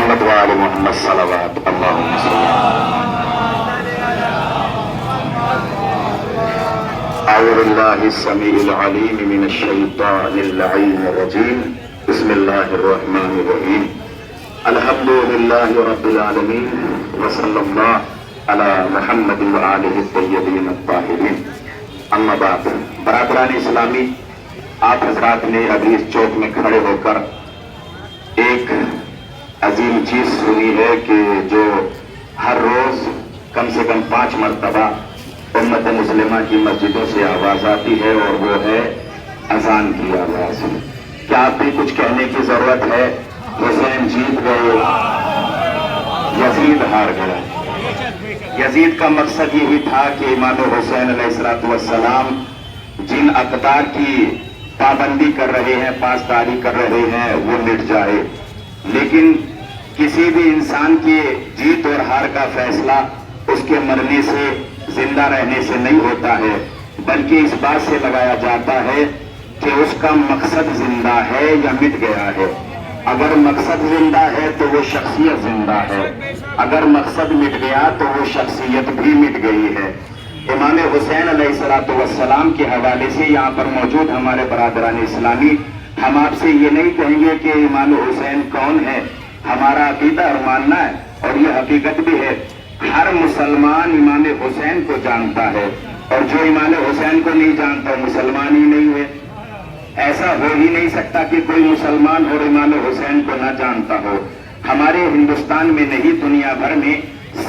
محمد وآل محمد صلوات اللہم صلی اعوذ باللہ السمیع العلیم من الشیطان اللعین الرجیم بسم اللہ الرحمن الرحیم الحمدللہ رب العالمین وصلی اللہ علی محمد وآلہ الطیبین الطاہرین اما بعد برادران اسلامی، آپ حضرات نے ابھی اس چوک میں کھڑے ہو کر ایک عظیم چیز سنی ہے کہ جو ہر روز کم سے کم 5 مرتبہ امت مسلمہ کی مسجدوں سے آواز آتی ہے، اور وہ ہے اذان کی آواز۔ کیا آپ بھی کچھ کہنے کی ضرورت ہے؟ حسین جیت گئے، یزید ہار گیا۔ یزید کا مقصد یہی تھا کہ امام حسین علیہ السلام جن اقدار کی پابندی کر رہے ہیں، پاسداری کر رہے ہیں، وہ مٹ جائے۔ لیکن کسی بھی انسان کی جیت اور ہار کا فیصلہ اس کے مرنے سے، زندہ رہنے سے نہیں ہوتا ہے، بلکہ اس بات سے لگایا جاتا ہے کہ اس کا مقصد زندہ ہے یا مٹ گیا ہے۔ اگر مقصد زندہ ہے تو وہ شخصیت زندہ ہے، اگر مقصد مٹ گیا تو وہ شخصیت بھی مٹ گئی ہے۔ امام حسین علیہ السلام کے حوالے سے یہاں پر موجود ہمارے برادران اسلامی، ہم آپ سے یہ نہیں کہیں گے کہ امام حسین کون ہے، ہمارا عقیدہ اور ماننا ہے، اور یہ حقیقت بھی ہے، ہر مسلمان امام حسین کو جانتا ہے، اور جو امام حسین کو نہیں جانتا وہ مسلمان ہی نہیں ہے۔ ایسا ہو ہی نہیں سکتا کہ کوئی مسلمان اور امام حسین کو نہ جانتا ہو۔ ہمارے ہندوستان میں نہیں، دنیا بھر میں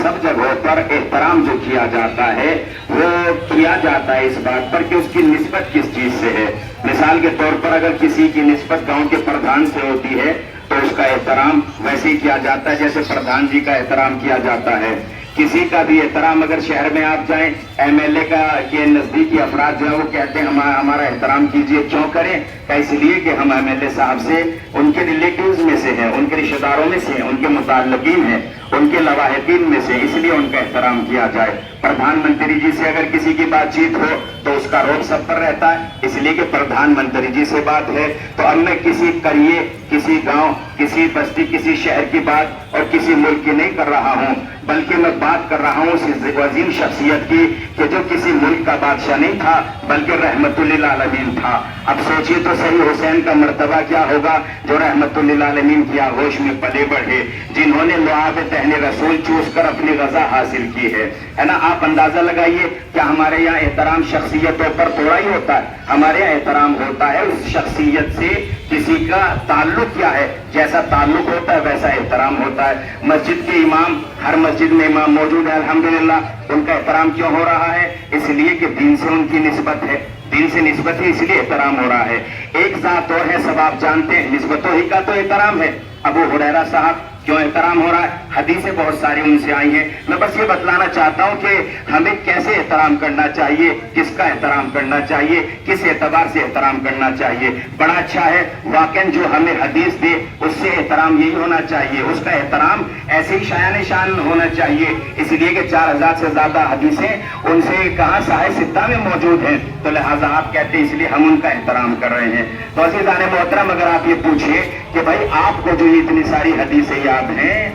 سب جگہوں پر احترام جو کیا جاتا ہے وہ کیا جاتا ہے اس بات پر کہ اس کی نسبت کس چیز سے ہے۔ مثال کے طور پر اگر کسی کی نسبت گاؤں کے پردھان سے ہوتی ہے تو اس کا احترام ویسے ہی کیا جاتا ہے جیسے پردھان جی کا احترام کیا جاتا ہے۔ کسی کا بھی احترام، اگر شہر میں آپ جائیں، ایم ایل اے کے نزدیکی افراد جو ہے وہ کہتے ہیں ہمارا احترام کیجئے، کیوں کریں؟ اس لیے کہ ہم ایم ایل اے صاحب سے ان کے ریلیٹیوز میں سے ہیں، ان کے رشتہ داروں میں سے ہیں، ان کے متعلقین ہیں، ان کے لواحقین میں سے، اس لیے ان کا احترام کیا جائے۔ پردھان منتری جی سے اگر کسی کی بات چیت ہو تو اس کا روب سب پر رہتا ہے، اس لیے کہ پردھان منتری جی سے بات ہے۔ تو اب میں کسی قریے، کسی گاؤں، کسی بستی، کسی شہر کی بات اور کسی ملک کی نہیں کر رہا ہوں، بلکہ میں بات کر رہا ہوں اس عظیم شخصیت کی کہ جو کسی ملک کا بادشاہ نہیں تھا بلکہ رحمت للعالمین تھا۔ اب سوچئے تو صحیح، حسین کا مرتبہ کیا ہوگا جو رحمت للعالمین کی آغوش میں پلے بڑھے، جنہوں نے لعاب تہن رسول چوس کر اپنی غذا حاصل کی ہے نا۔ آپ اندازہ لگائیے کہ ہمارے یہاں احترام شخصیتوں پر تھوڑا ہی ہوتا ہے، ہمارے یہاں احترام ہوتا ہے اس شخصیت سے کسی کا تعلق کیا ہے، جیسا تعلق ہوتا ہے ویسا احترام ہوتا ہے۔ مسجد کے امام، ہر مسجد میں امام موجود ہے الحمدللہ، ان کا احترام کیوں ہو رہا ہے؟ اس لیے کہ دین سے ان کی نسبت ہے، دین سے نسبت ہے، اس لیے احترام ہو رہا ہے۔ ایک ذات اور ہے، سب آپ جانتے ہیں، نسبتوں ہی کا تو احترام ہے۔ ابو ہریرہ صاحب کیوں احترام ہو رہا ہے؟ حدیثیں بہت ساری ان سے آئی ہیں۔ میں بس یہ بتلانا چاہتا ہوں کہ ہمیں کیسے احترام کرنا چاہیے، کس کا احترام کرنا چاہیے، کس اعتبار سے احترام کرنا چاہیے۔ بڑا اچھا ہے واقعاً جو ہمیں حدیث دے اس سے احترام یہی ہونا چاہیے، اس کا احترام ایسے ہی شایان شان ہونا چاہیے، اس لیے کہ 4000 سے زیادہ حدیثیں ان سے کہاں صحیح ستہ میں موجود ہیں، تو لہٰذا آپ کہتے ہیں اس لیے ہم ان کا احترام کر رہے ہیں۔ تو عزیزان محترم، اگر آپ یہ پوچھیں کہ بھائی آپ کو جو اتنی ساری حدیثیں یاد ہیں،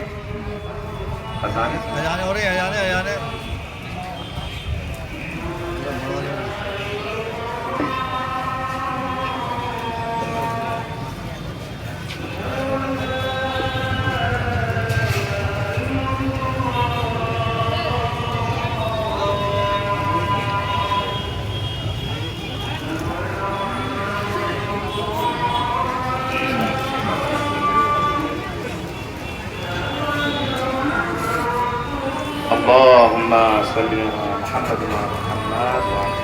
اللهم صل على محمد وعلى محمد وعلى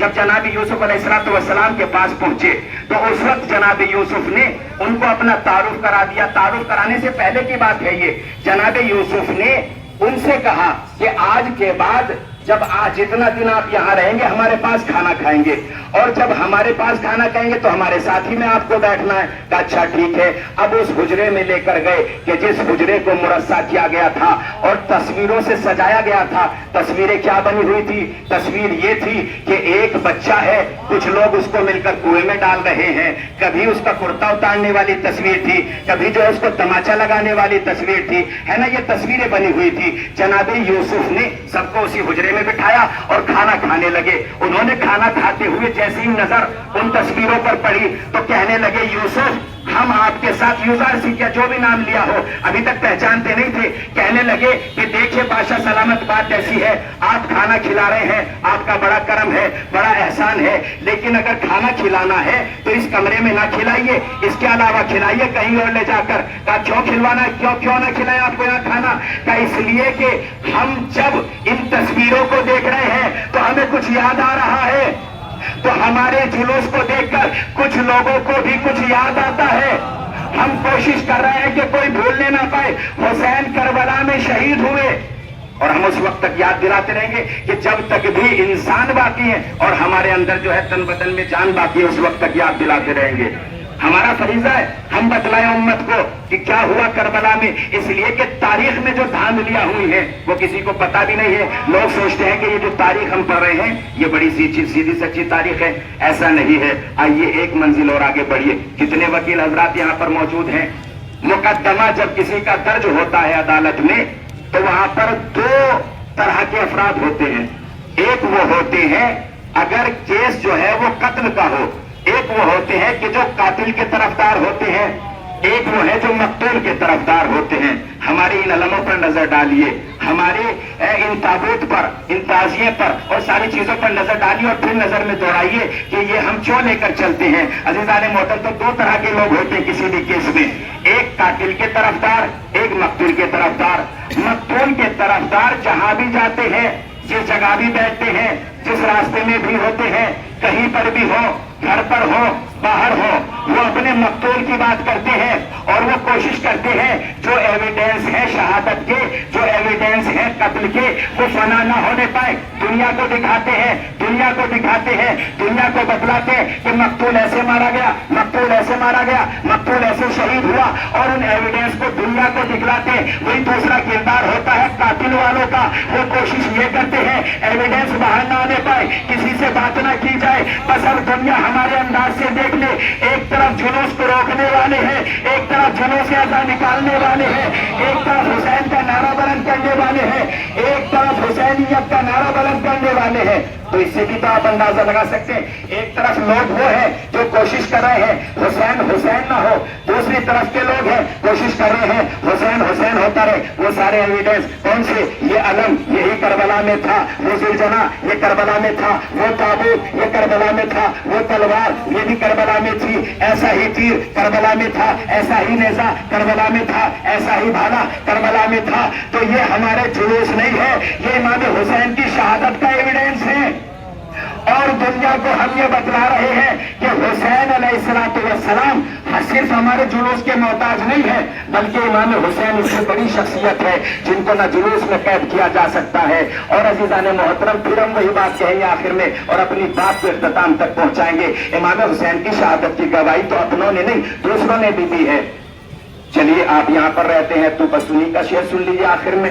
جب جناب یوسف علیہ السلام کے پاس پہنچے تو اس وقت جناب یوسف نے ان کو اپنا تعارف کرا دیا. تعارف کرانے سے پہلے کی بات ہے یہ, جناب یوسف نے ان سے کہا کہ آج کے بعد جب جتنا دن آپ یہاں رہیں گے ہمارے پاس کھانا کھائیں گے, اور جب ہمارے پاس کھانا کھائیں گے تو ہمارے ساتھ ہی میں آپ کو بیٹھنا ہے. کہا اچھا ٹھیک ہے. اب اس حجرے میں لے کر گئے کہ جس حجرے کو مرصع کیا گیا تھا اور تصویروں سے سجایا گیا تھا. تصویریں کیا بنی ہوئی تھی؟ تصویر یہ تھی کہ ایک بچہ ہے, کچھ لوگ اس کو مل کر کنویں میں ڈال رہے ہیں. کبھی اس کا کرتا اتارنے والی تصویر تھی, کبھی جو ہے اس کو تماچا لگانے والی تصویر تھی, ہے نا. یہ تصویریں بنی ہوئی تھی. جناب یوسف نے سب کو اسی حجرے میں بٹھایا اور کھانا کھانے لگے. انہوں نے کھانا کھاتے ہوئے جیسی نظر ان تصویروں پر پڑی تو کہنے لگے یوسف ہم آپ کے ساتھ یوزارسی کیا جو بھی نام لیا ہو ابھی تک پہچانتے نہیں تھے. کہنے لگے کہ دیکھیں بادشاہ سلامت بات ایسی ہے, آپ کھانا کھلا رہے ہیں, آپ کا بڑا کرم ہے, بڑا احسان ہے, لیکن اگر کھانا کھلانا ہے تو اس کمرے میں نہ کھلائیے, اس کے علاوہ کھلائیے کہیں اور لے جا کر. کہا کیوں کھلوانا ہے, کیوں نہ کھلائیں آپ کو یہاں کھانا؟ کہا اس لیے کہ ہم جب ان تصویروں کو دیکھ رہے ہیں تو ہمیں کچھ یاد آ رہا ہے, تو ہمارے جلوس کو دیکھ کر کچھ لوگوں کو بھی کچھ یاد آتا ہے. ہم کوشش کر رہے ہیں کہ کوئی بھولنے نہ پائے حسین کربلا میں شہید ہوئے, اور ہم اس وقت تک یاد دلاتے رہیں گے کہ جب تک بھی انسان باقی ہے اور ہمارے اندر جو ہے تن بدن میں جان باقی ہے اس وقت تک یاد دلاتے رہیں گے. ہمارا فریضہ ہے ہم بتلائیں امت کو کہ کیا ہوا کربلا میں, اس لیے کہ تاریخ میں جو دھاندلیاں ہوئی ہیں وہ کسی کو پتا بھی نہیں ہے. لوگ سوچتے ہیں کہ یہ جو تاریخ ہم پڑھ رہے ہیں یہ بڑی سیدھی سچی تاریخ ہے, ایسا نہیں ہے. آئیے ایک منزل اور آگے بڑھیے. کتنے وکیل حضرات یہاں پر موجود ہیں. مقدمہ جب کسی کا درج ہوتا ہے عدالت میں تو وہاں پر دو طرح کے افراد ہوتے ہیں. ایک وہ ہوتے ہیں اگر کیس جو ہے وہ قتل کا ہو, ایک وہ ہوتے ہیں کہ جو قاتل کے طرفدار ہوتے ہیں, ایک وہ ہے جو مقتول کے طرفدار ہوتے ہیں. ہمارے ان علموں پر نظر ڈالیے, ہمارے ان تابوت پر, ان تعزیے پر اور ساری چیزوں پر نظر ڈالیے اور پھر نظر میں دوڑائیے کہ یہ ہم کیوں لے کر چلتے ہیں. عزیزان محترم, تو دو طرح کے لوگ ہوتے ہیں کسی بھی کیس میں, ایک قاتل کے طرفدار, ایک مقتول کے طرفدار. مقتول کے طرفدار جہاں بھی جاتے ہیں, جس جگہ بھی بیٹھتے ہیں, جس راستے میں بھی ہوتے ہیں, کہیں پر بھی ہو, گھر پر ہو, باہر ہو, وہ اپنے مقتول کی بات کرتے ہیں اور وہ کوشش کرتے ہیں جو ایویڈنس ہے شہادت کے, جو ایویڈنس ہے قتل کے, وہ فنا نہ ہونے پائے. دنیا کو دکھاتے ہیں, دنیا کو دکھاتے ہیں, دنیا کو بتلاتے ہیں کہ مقتول ایسے مارا گیا, مقتول ایسے مارا گیا, مقتول ایسے شہید ہوا, اور ان ایویڈنس کو دنیا کو دکھلاتے ہیں. وہی دوسرا کردار ہوتا ہے قاتل والوں کا. وہ کوشش یہ کرتے ہیں ایویڈنس باہر نہ آنے پائے, کسی سے بات نہ کی جائے, بس اب دنیا ہمارے انداز سے دیکھ لے. ایک طرف جلوس کو روکنے والے ہیں, ایک طرف جلوس سے اذان نکالنے والے ہیں, ایک طرف حسین کا نعرہ بلند کرنے والے ہیں, ایک طرف حسینیت کا نعرہ بلند کرنے والے ہیں. تو اس سے بھی تو آپ اندازہ لگا سکتے ہیں. ایک طرف لوگ وہ ہیں جو کوشش کر رہے ہیں حسین حسین نہ ہو, دوسری طرف کے لوگ ہیں کوشش کر رہے ہیں حسین حسین ہوتا رہے. وہ سارے ایویڈنس کون سے؟ یہ علم یہی کربلا میں تھا, وہ زلزلہ یہ کربلا میں تھا, وہ تابوت یہ کربلا میں تھا, وہ تلوار یہ بھی کربلا میں تھی, ایسا ہی تیر کربلا میں تھا, ایسا ہی نیزہ کربلا میں تھا, ایسا ہی بھالا کربلا میں تھا. تو یہ ہمارے جلوس نہیں ہے, یہ امام حسین کی شہادت کا ایویڈنس ہے. اور دنیا کو ہم یہ بتلا رہے ہیں کہ حسین علیہ السلام صرف ہمارے جلوس کے محتاج نہیں ہے, بلکہ امام حسین اس سے بڑی شخصیت ہے جن کو نہ جلوس میں قید کیا جا سکتا ہے. اور عزیزان محترم, پھر ہم وہی بات کہیں گے آخر میں اور اپنی بات کو اختتام تک پہنچائیں گے. امام حسین کی شہادت کی گواہی تو اپنوں نے نہیں دوسروں نے بھی دی ہے. چلیے آپ یہاں پر رہتے ہیں تو بس انہیں کا شعر سن لیجیے. آخر میں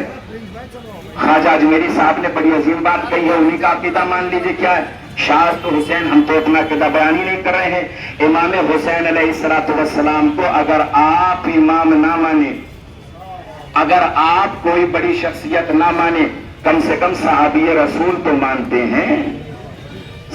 خواجہ اجمیری صاحب نے بڑی عظیم بات کہی ہے, انہیں کا عقیدہ مان لیجیے. کیا ہے؟ شاذ تو حسین, ہم تو اپنا عقیدہ بیان ہی نہیں کر رہے ہیں. امام حسین علیہ السلام کو اگر آپ امام نہ مانے, اگر آپ کوئی بڑی شخصیت نہ مانے, کم سے کم صحابی رسول تو مانتے ہیں.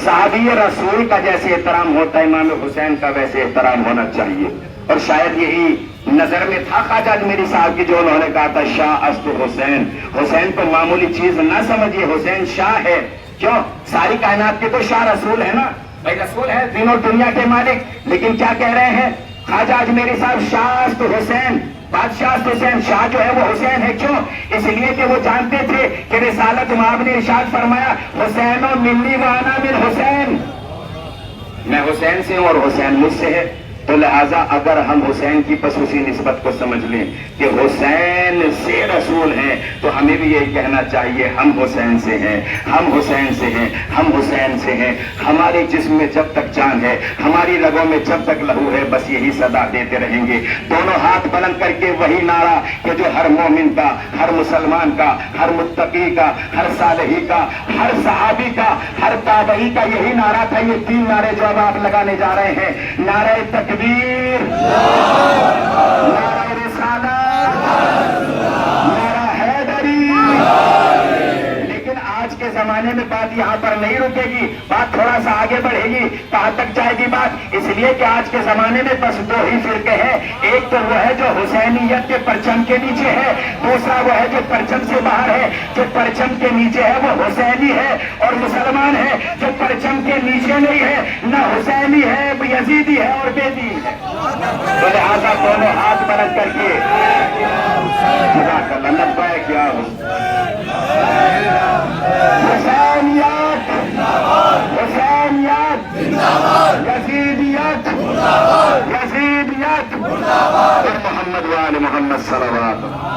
صحابی رسول کا جیسے احترام ہوتا ہے امام حسین کا ویسے احترام ہونا چاہیے. اور شاید یہی نظر میں تھا خواجہ اجمیری صاحب کی جو انہوں نے کہا تھا شاہ است حسین. حسین کو معمولی چیز نہ سمجھیے, حسین شاہ ہے. کیوں؟ ساری کائنات کے تو شاہ رسول ہے نا بھائی, رسول ہے دین اور دنیا کے مالک. لیکن کیا کہہ رہے ہیں خواجہ اجمیری صاحب؟ شاہ است حسین. بادشاہ حسین شاہ جو ہے وہ حسین ہے، کیوں؟ اس لیے کہ وہ جانتے تھے کہ رسالت مآب نے ارشاد فرمایا حسین و منی و انا من حسین، میں حسین سے ہوں اور حسین مجھ سے ہے۔ تو لہٰذا اگر ہم حسین کی خصوصی نسبت کو سمجھ لیں کہ حسین سے رسول ہیں، تو ہمیں بھی یہی کہنا چاہیے ہم حسین سے ہیں، ہم حسین سے ہیں، ہم حسین سے ہیں۔ ہمارے جسم میں جب تک جان ہے، ہماری رگوں میں جب تک لہو ہے، بس یہی صدا دیتے رہیں گے، دونوں ہاتھ بلند کر کے وہی نعرہ کہ جو ہر مومن کا، ہر مسلمان کا، ہر متقی کا، ہر صالحی کا، ہر صحابی کا، ہر تابعی کا یہی نعرہ تھا۔ یہ تین نعرے جو اب آپ لگانے جا رہے ہیں، نعرہ تکبیر، نعرہ رسالت، نعرہ حیدری۔ لیکن آج کے زمانے میں بات یہاں پر نہیں رکے گی، بات تھوڑا سا آگے بڑھے گی۔ کہاں تک جائے گی بات؟ اس لیے کہ آج کے زمانے میں بس دو ہی فرقے ہیں، ایک تو وہ ہے جو حسینیت کے پرچم کے نیچے ہے، دوسرا وہ ہے جو پرچم سے باہر ہے۔ جو پرچم کے نیچے ہے وہ حسینی ہے اور مسلمان ہے، جو پرچم کے نیچے نہیں ہے، نہ حسینی ہے، یزیدی ہے اور بے دین ہے۔ تو لہٰذا دونوں ہاتھ بلند کر کے خدا کا لعنت پائے کیا حسینیت، حسینیت، یزیدیت، یزیدیت اور محمد وآل محمد صلوات۔